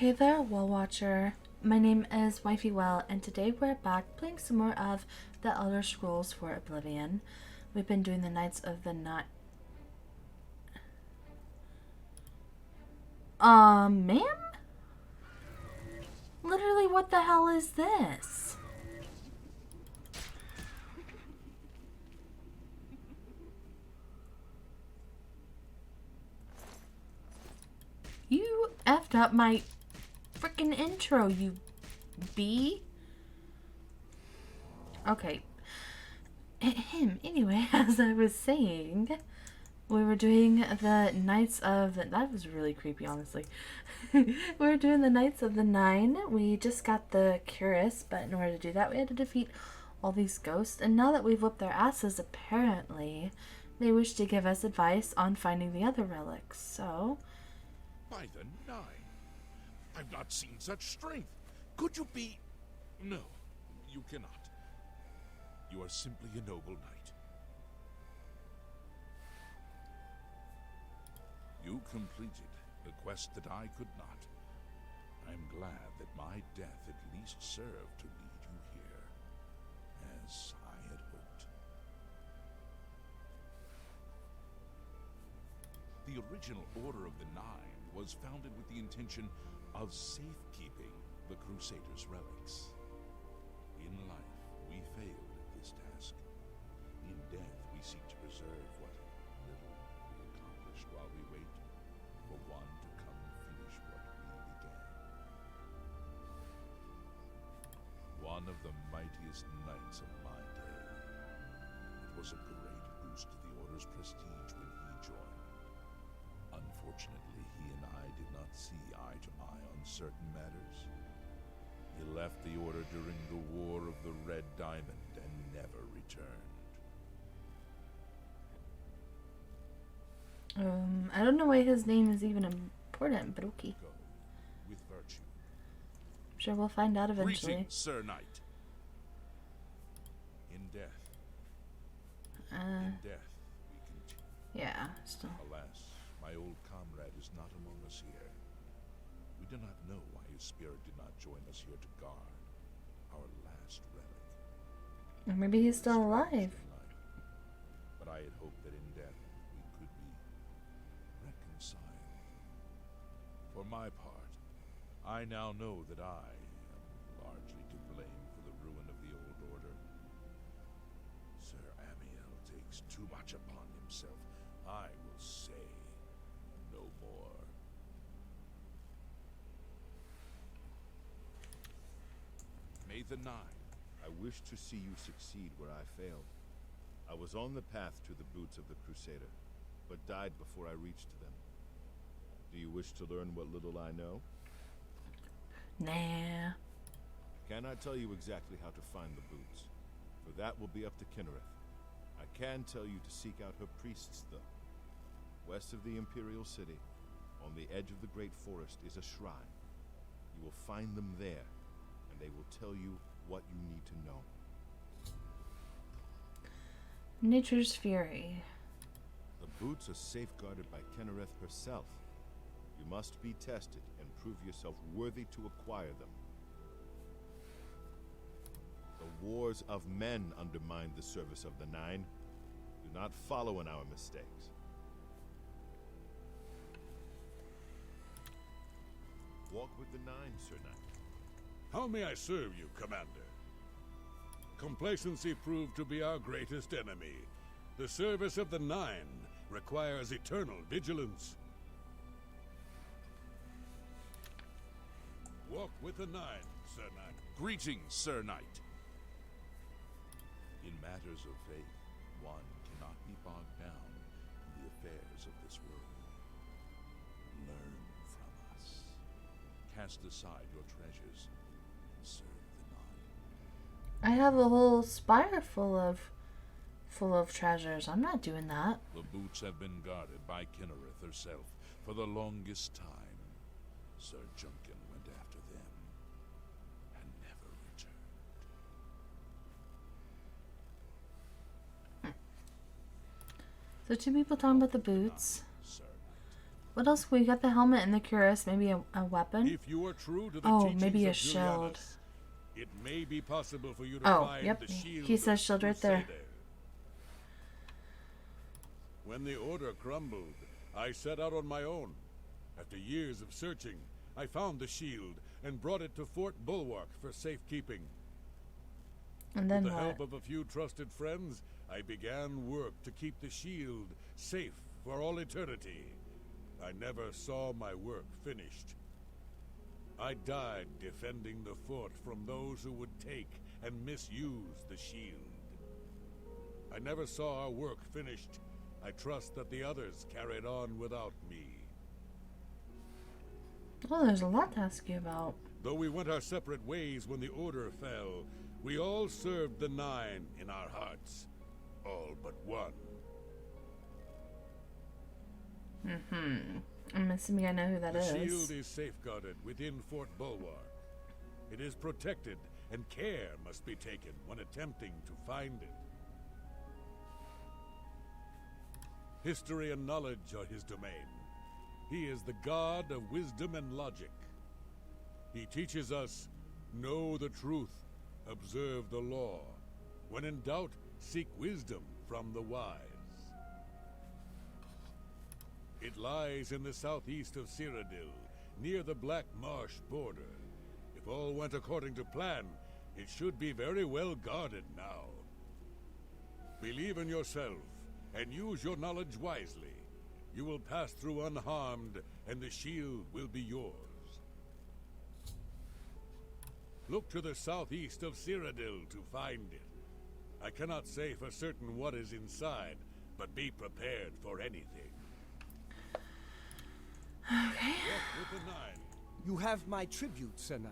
Hey there, Well Watcher. My name is Wifey Well, and today we're back playing some more of the Elder Scrolls for Oblivion. We've been doing the Knights of the Night. Ma'am? Literally, what the hell is this? You effed up my freaking intro, you bee. Okay. Anyway, as I was saying, we were doing the Knights of... That was really creepy, honestly. We were doing the Knights of the Nine. We just got the Curus, but in order to do that, we had to defeat all these ghosts. And now that we've whipped their asses, apparently, they wish to give us advice on finding the other relics. So... By the Nine, I've not seen such strength. Could you be... No, you cannot. You are simply a noble knight. You completed the quest that I could not. I'm glad that my death at least served to lead you here, as I had hoped. The original Order of the Nine was founded with the intention of safekeeping the Crusader's relics. In life, we failed at this task. In death, we seek to preserve what little we accomplished while we wait for one to come and finish what we began. One of the mightiest knights of my day. It was a great boost to the Order's prestige when he joined. Unfortunately, he and I did not see eye to eye on certain matters. He left the Order during the War of the Red Diamond and never returned. I don't know why his name is even important, but okay. Go with virtue. I'm sure we'll find out eventually. Greetings, Sir Knight. In death. In death, we continue. Yeah, still. Alas, my old comrade is not among us here. We do not know why his spirit did not join us here to guard our last relic. Or maybe he's still alive. But I had hoped that in death we could be reconciled. For my part, I now know that I am largely to blame for the ruin of the old order. Sir Amiel takes too much upon himself. I will say no more. May the Nine. I wish to see you succeed where I failed. I was on the path to the boots of the Crusader, but died before I reached them. Do you wish to learn what little I know? Nah. Cannot tell you exactly how to find the boots, for that will be up to Kinnereth. I can tell you to seek out her priests, though. West of the Imperial City, on the edge of the Great Forest, is a shrine. You will find them there, and they will tell you what you need to know. Nature's Fury. The boots are safeguarded by Kinnereth herself. You must be tested and prove yourself worthy to acquire them. The wars of men undermined the service of the Nine. Do not follow in our mistakes. Walk with the Nine, Sir Knight. How may I serve you, Commander? Complacency proved to be our greatest enemy. The service of the Nine requires eternal vigilance. Walk with the Nine, Sir Knight. Greetings, Sir Knight. In matters of faith, one cannot be bogged down in the affairs of this world. Learn from us. Cast aside your treasures and serve the Nine. I have a whole spire full of treasures. I'm not doing that. The boots have been guarded by Kinnereth herself for the longest time. Sir Junkin went after them and never returned. So two people talking about the boots. Sir Knight. What else? We got the helmet and the cuirass. Maybe a weapon? If you are true to the Oh, teachings maybe a of shield. Julianus, it may be possible for you to Oh, find yep. the shield. He says of shield right there. Crusader. When the order crumbled, I set out on my own. After years of searching, I found the shield and brought it to Fort Bulwark for safekeeping. And then With the what? help of a few trusted friends, I began work to keep the shield safe for all eternity. I never saw my work finished. I died defending the fort from those who would take and misuse the shield. I never saw our work finished. I trust that the others carried on without me. Oh, there's a lot to ask you about. Though we went our separate ways when the order fell, we all served the Nine in our hearts. All but one. I'm assuming I know who that The is. shield is safeguarded within Fort Bulwark. It is protected, and care must be taken when attempting to find it. History and knowledge are his domain. He is the god of wisdom and logic. He teaches us, know the truth, observe the law. When in doubt, seek wisdom from the wise. It lies in the southeast of Cyrodiil, near the Black Marsh border. If all went according to plan, it should be very well guarded now. Believe in yourself, and use your knowledge wisely. You will pass through unharmed, and the shield will be yours. Look to the southeast of Cyrodiil to find it. I cannot say for certain what is inside, but be prepared for anything. Okay. Walk with the Nine. You have my tribute, Sir Knight.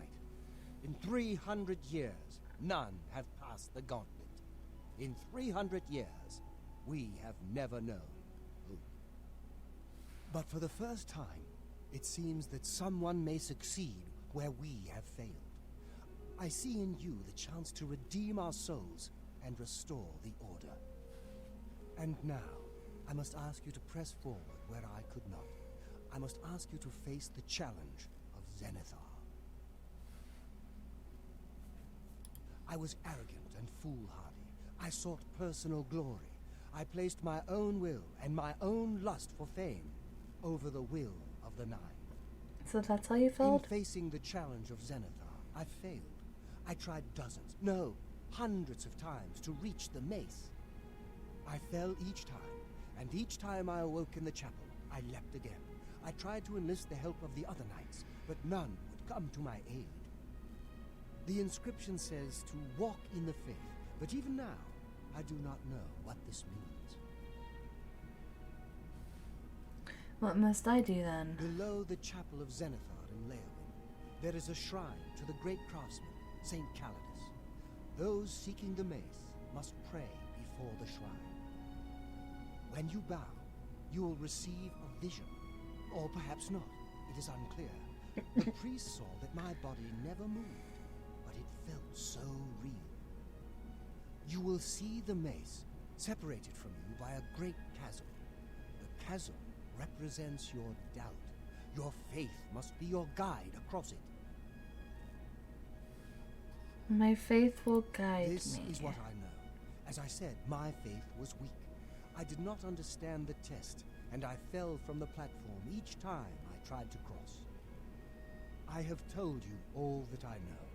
In 300 years, none have passed the gauntlet. In 300 years, we have never known who. But for the first time, it seems that someone may succeed where we have failed. I see in you the chance to redeem our souls and restore the order. And now, I must ask you to press forward where I could not. I must ask you to face the challenge of Zenithar. I was arrogant and foolhardy. I sought personal glory. I placed my own will and my own lust for fame over the will of the Nine. So that's how you In felt? facing the challenge of Zenithar, I failed. I tried dozens, no, hundreds of times to reach the mace. I fell each time, and each time I awoke in the chapel, I leapt again. I tried to enlist the help of the other knights, but none would come to my aid. The inscription says to walk in the faith, but even now, I do not know what this means. What must I do then? Below the chapel of Zenithar in Leowyn, there is a shrine to the great craftsman, Saint Calidus. Those seeking the mace must pray before the shrine. When you bow, you will receive a vision. Or perhaps not. It is unclear. The priest saw that my body never moved, but it felt so real. You will see the mace separated from you by a great chasm. The chasm represents your doubt. Your faith must be your guide across it. My faith will guide This me. is what I know. As I said, my faith was weak. I did not understand the test, and I fell from the platform each time I tried to cross. I have told you all that I know.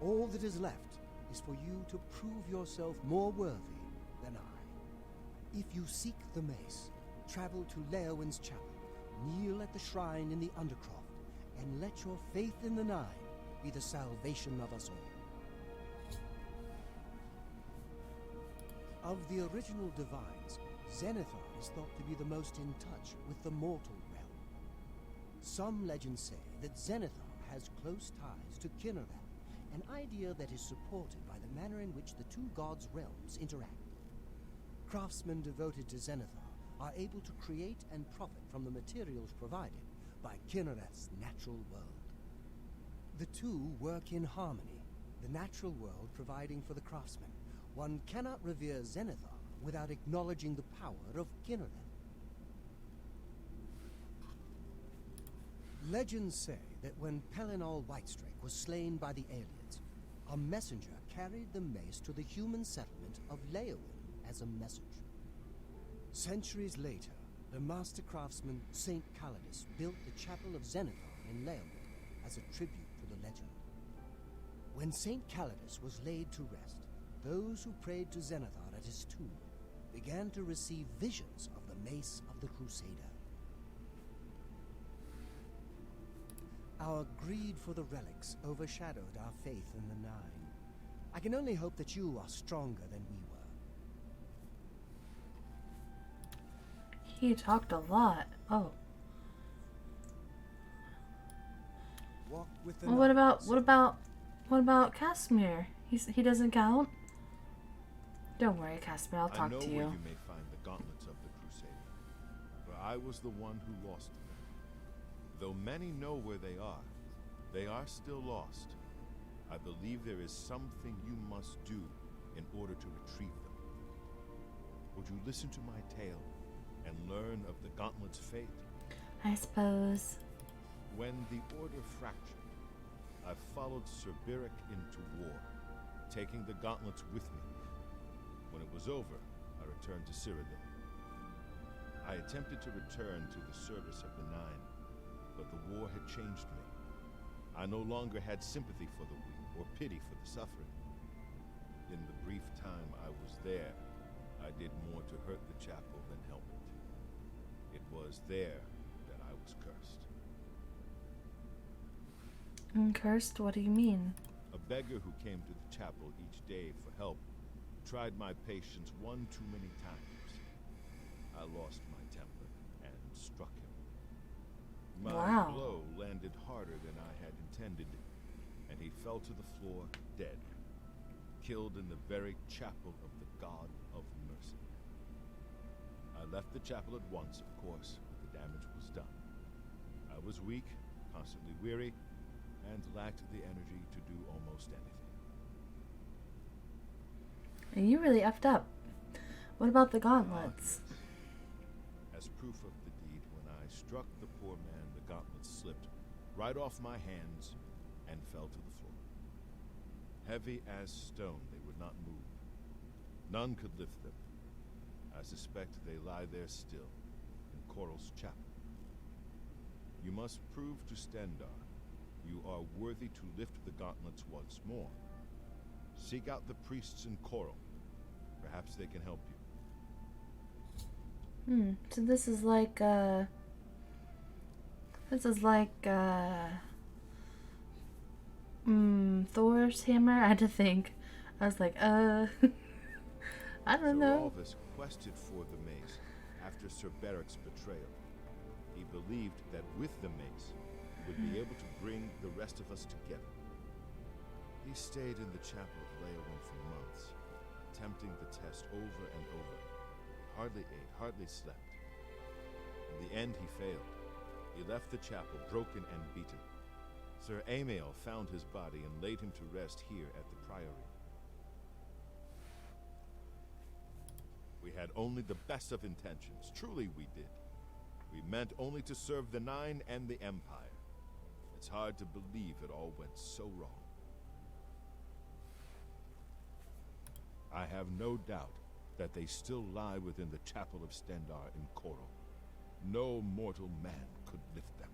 All that is left is for you to prove yourself more worthy than I. If you seek the mace, travel to Leowyn's chapel, kneel at the shrine in the Undercroft, and let your faith in the Nine be the salvation of us all. Of the original divines, Zenithar is thought to be the most in touch with the mortal realm. Some legends say that Zenithar has close ties to Kinnereth, an idea that is supported by the manner in which the two gods' realms interact. Craftsmen devoted to Zenithar are able to create and profit from the materials provided by Kinnereth's natural world. The two work in harmony, the natural world providing for the craftsmen. One cannot revere Zenithar without acknowledging the power of Kinnereth. Legends say that when Pelinal Whitestrake was slain by the aliens, a messenger carried the mace to the human settlement of Leowin as a message. Centuries later, the master craftsman St. Calidus built the Chapel of Xenophon in Leowin as a tribute to the legend. When St. Calidus was laid to rest, those who prayed to Xenophon at his tomb began to receive visions of the mace of the Crusader. Our greed for the relics overshadowed our faith in the Nine. I can only hope that you are stronger than we were. He talked a lot. Oh. Walk with the Well, what about Casimir? He doesn't count? Don't worry, Casimir, I'll talk I know to where you. you may find the gauntlets of the Crusader, for I was the one who lost them. Though many know where they are still lost. I believe there is something you must do in order to retrieve them. Would you listen to my tale and learn of the gauntlet's fate? I suppose. When the Order fractured, I followed Sir Beric into war, taking the gauntlets with me. When it was over, I returned to Cyrodiil. I attempted to return to the service of the Nine, but the war had changed me. I no longer had sympathy for the weak or pity for the suffering. In the brief time I was there, I did more to hurt the chapel than help it. It was there that I was cursed. Cursed? What do you mean? A beggar who came to the chapel each day for help tried my patience one too many times. I lost my temper and struck him. My Wow. blow landed harder than I had intended, and he fell to the floor dead, killed in the very chapel of the God of Mercy. I left the chapel at once, of course, but the damage was done. I was weak, constantly weary, and lacked the energy to do almost anything. You really effed up. What about the gauntlets? As proof of the deed, when I struck the poor man, the gauntlets slipped right off my hands and fell to the floor. Heavy as stone, they would not move. None could lift them. I suspect they lie there still, in Coral's chapel. You must prove to Stendar you are worthy to lift the gauntlets once more. Seek out the priests in Coral. Perhaps they can help you. So this is like Thor's hammer? I had to think. I was like, I don't know. Sir Alvis quested for the mace after Sir Beric's betrayal. He believed that with the mace, he would be able to bring the rest of us together. He stayed in the chapel of Leowin for months, attempting the test over and over. Hardly ate, hardly slept. In the end, he failed. He left the chapel broken and beaten. Sir Amiel found his body and laid him to rest here at the priory. We had only the best of intentions. Truly we did. We meant only to serve the Nine and the Empire. It's hard to believe it all went so wrong. I have no doubt that they still lie within the chapel of Stendar in Coral. No mortal man could lift them.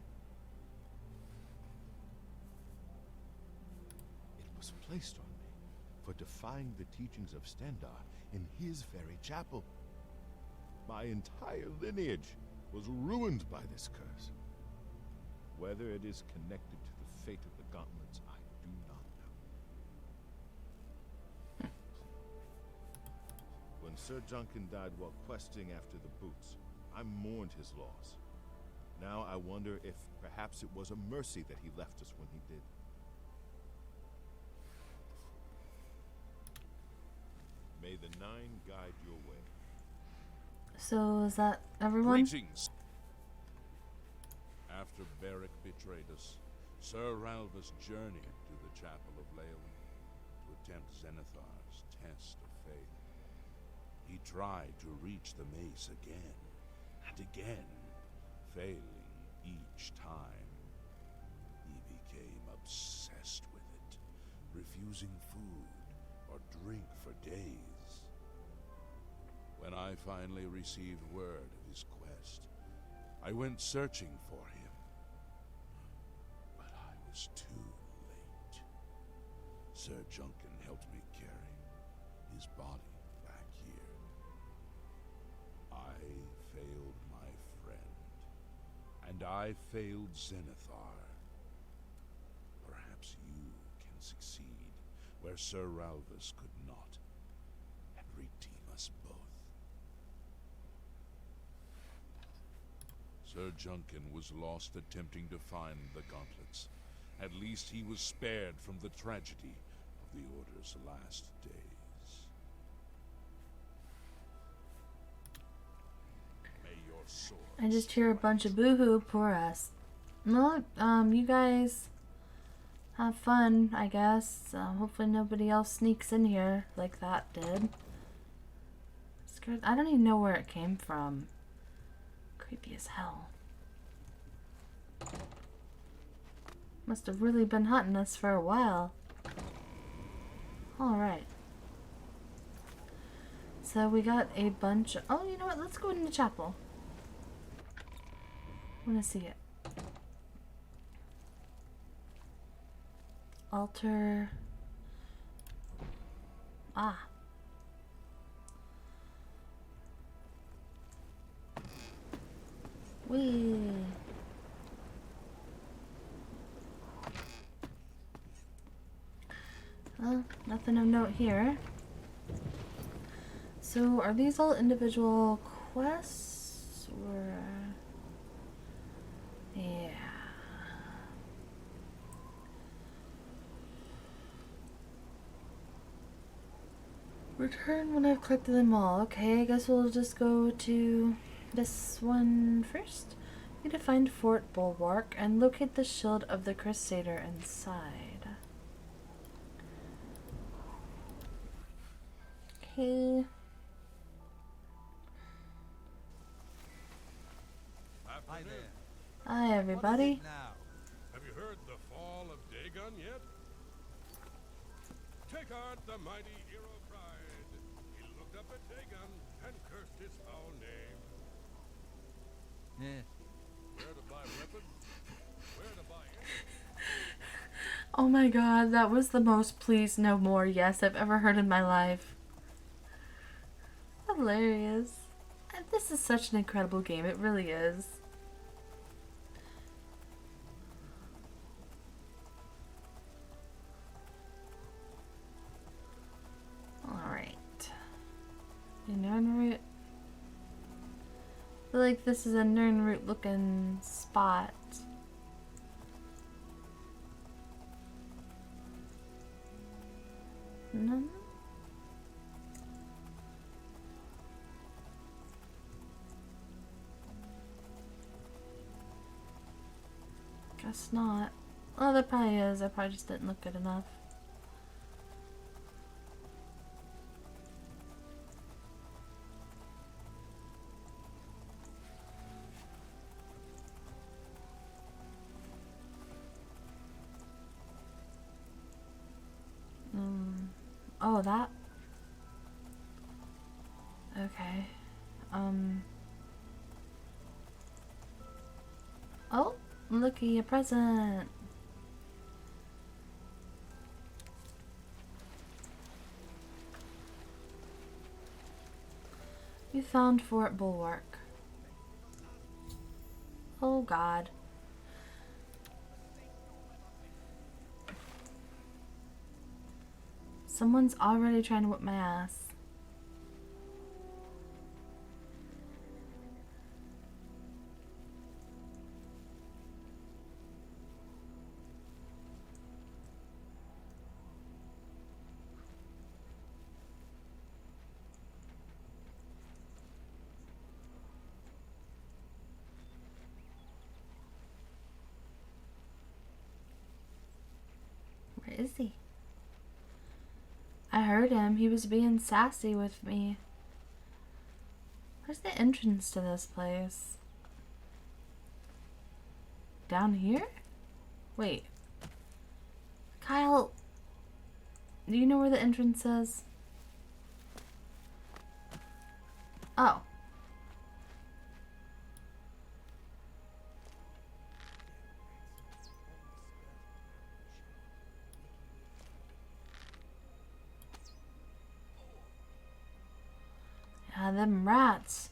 It was placed on me for defying the teachings of Stendar in his very chapel. My entire lineage was ruined by this curse. Whether it is connected to the fate of the gauntlets, I do not know. When Sir Juncan died while questing after the boots, I mourned his loss. Now I wonder if perhaps it was a mercy that he left us when he did. May the Nine guide your way. So is that everyone? Greetings. After Beric betrayed us, Sir Ralvus journeyed to the chapel of Leowin to attempt Xenothar's test of faith. He tried to reach the mace again and again, failing each time. obsessed with it, refusing food or drink for days. When I finally received word of his quest, I went searching for him. But I was too late. Sir Junkin helped me carry his body back here. I failed my friend, and I failed Zenithar. Perhaps you can succeed where Sir Ralvis could not, and redeem us both. Sir Junkin was lost attempting to find the gauntlets. At least he was spared from the tragedy of the Order's last days. May your sword I just hear a bunch of boohoo. Poor us. Well, you guys have fun, I guess. Hopefully nobody else sneaks in here like that did. Scared. I don't even know where it came from. Creepy as hell. Must have really been hunting us for a while. Alright. So we got a bunch of... Oh, you know what? Let's go in the chapel. I want to see it. Altar. Ah. Whee. Well, nothing of note here. So, are these all individual quests? Or... yeah. Return when I've collected them all. Okay, I guess we'll just go to this one first. Need to find Fort Bulwark and locate the shield of the Crusader inside. Okay. Hi there. Hi, everybody. Now, Have you heard the fall of Dagon yet? Take art the mighty hero pride. He looked up at Dagon and cursed his foul name. yes. Where to buy weapons? Where to buy anything? Oh my god, that was the most please no more yes I've ever heard in my life. Hilarious. And this is such an incredible game, it really is. Alright. Nernroot. I feel like this is a Nernroot looking spot. No? Guess not. Oh, there probably is. I probably just didn't look good enough. Oh, that? Okay. Oh, looky, a present. You found Fort Bulwark. Oh, God. Someone's already trying to whip my ass. Where is he? I heard him. He was being sassy with me. Where's the entrance to this place? Down here? Wait. I Kyle, do you know where the entrance is? Oh. Yeah, them rats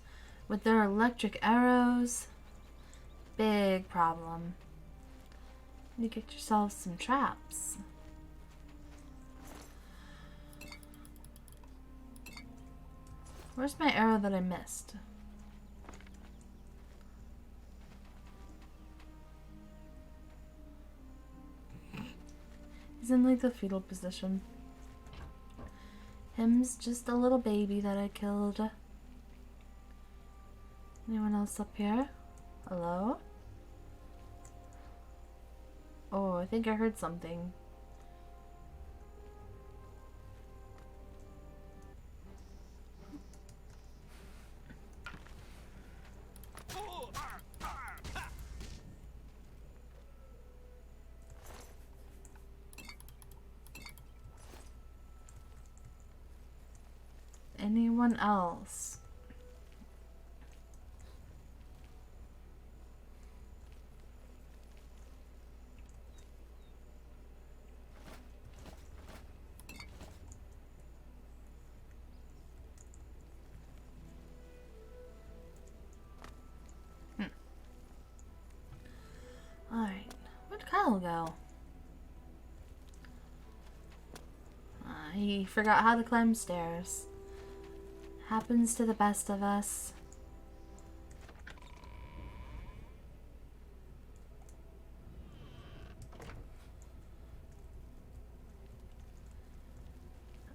with their electric arrows. Big problem. You get yourself some traps. Where's my arrow that I missed? He's in like the fetal position. Him's just a little baby that I killed. Anyone else up here? Hello? Oh, I think I heard something. Anyone else? Alright, where'd Kyle go? He forgot how to climb stairs. Happens to the best of us.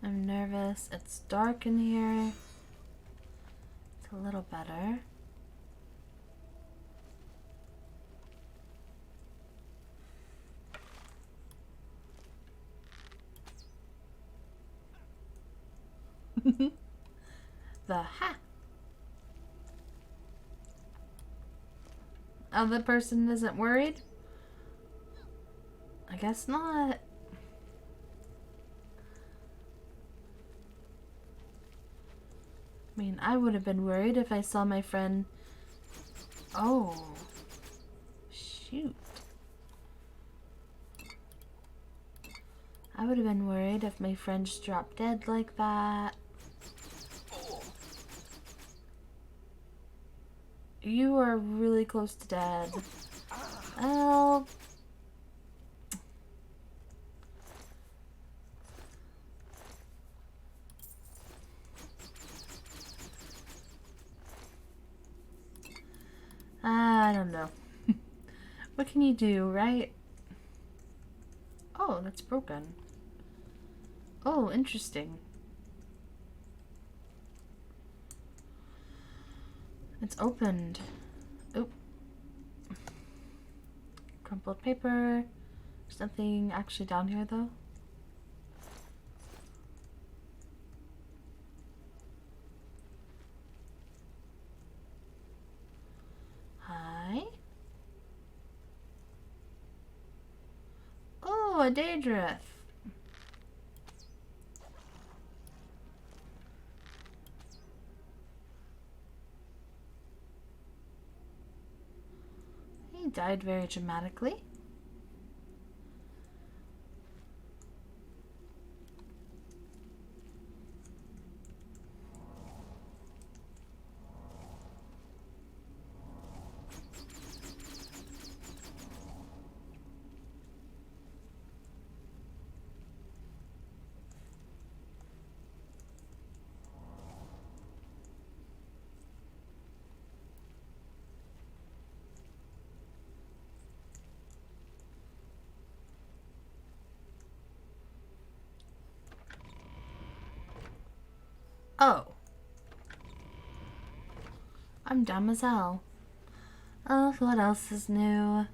I'm nervous. It's dark in here. It's a little better. The ha. Other person isn't worried? I guess not. I mean, I would have been worried if I saw my friend. Oh. Shoot. I would have been worried if my friend just dropped dead like that. You are really close to dead. Oh. I don't know. What can you do, right? Oh, that's broken. Oh, interesting. It's opened. Oop. Crumpled paper. There's nothing actually down here, though. Hi. Oh, a Daedrith. He died very dramatically. Oh. I'm dumb as hell. Oh, what else is new?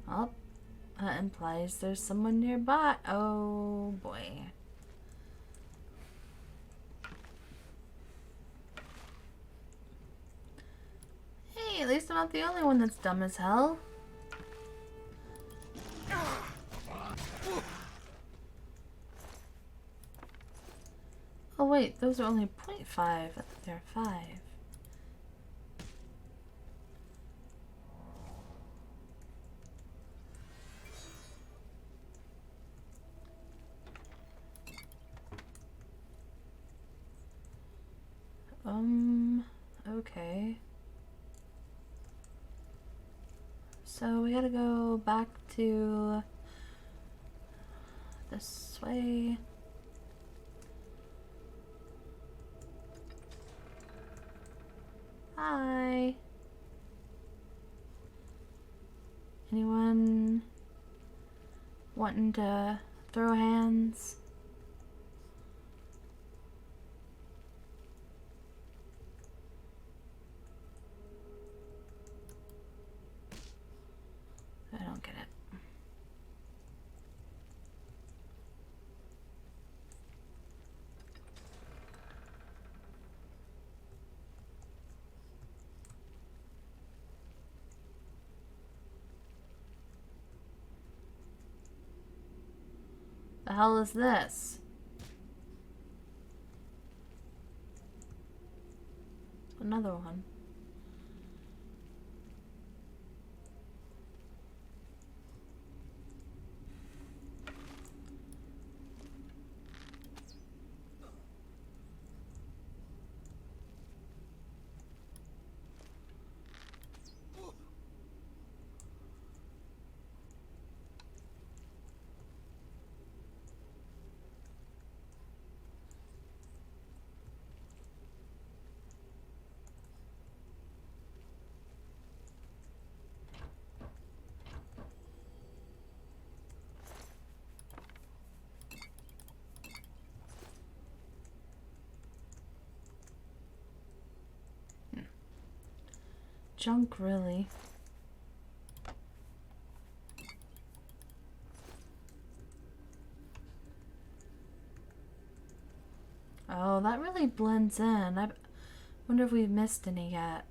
Oh, that implies there's someone nearby. Oh, boy. at least I'm not the only one that's dumb as hell. Oh wait, those are only 0.5. I thought they're 5. Okay. So we gotta go back to this way. Hi. Anyone wanting to throw hands? I don't get it. The hell is this? Another one. Junk, really. Oh, that really blends in. I wonder if we've missed any yet.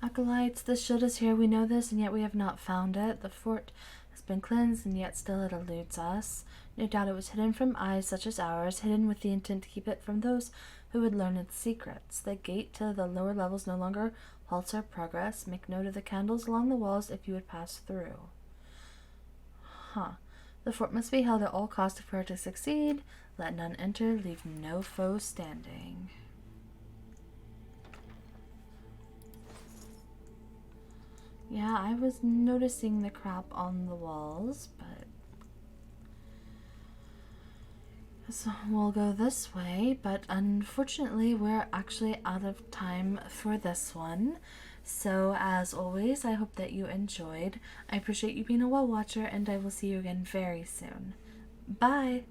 Acolytes, the shield is here. We know this, and yet we have not found it. The fort has been cleansed, and yet still it eludes us. No doubt it was hidden from eyes such as ours, hidden with the intent to keep it from those who would learn its secrets. The gate to the lower levels no longer halts our progress. Make note of the candles along the walls if you would pass through. Huh. The fort must be held at all costs if we are to succeed. Let none enter, leave no foe standing. Yeah, I was noticing the crap on the walls, but... So we'll go this way, but unfortunately we're actually out of time for this one. So as always, I hope that you enjoyed. I appreciate you being a well watcher, and I will see you again very soon. Bye!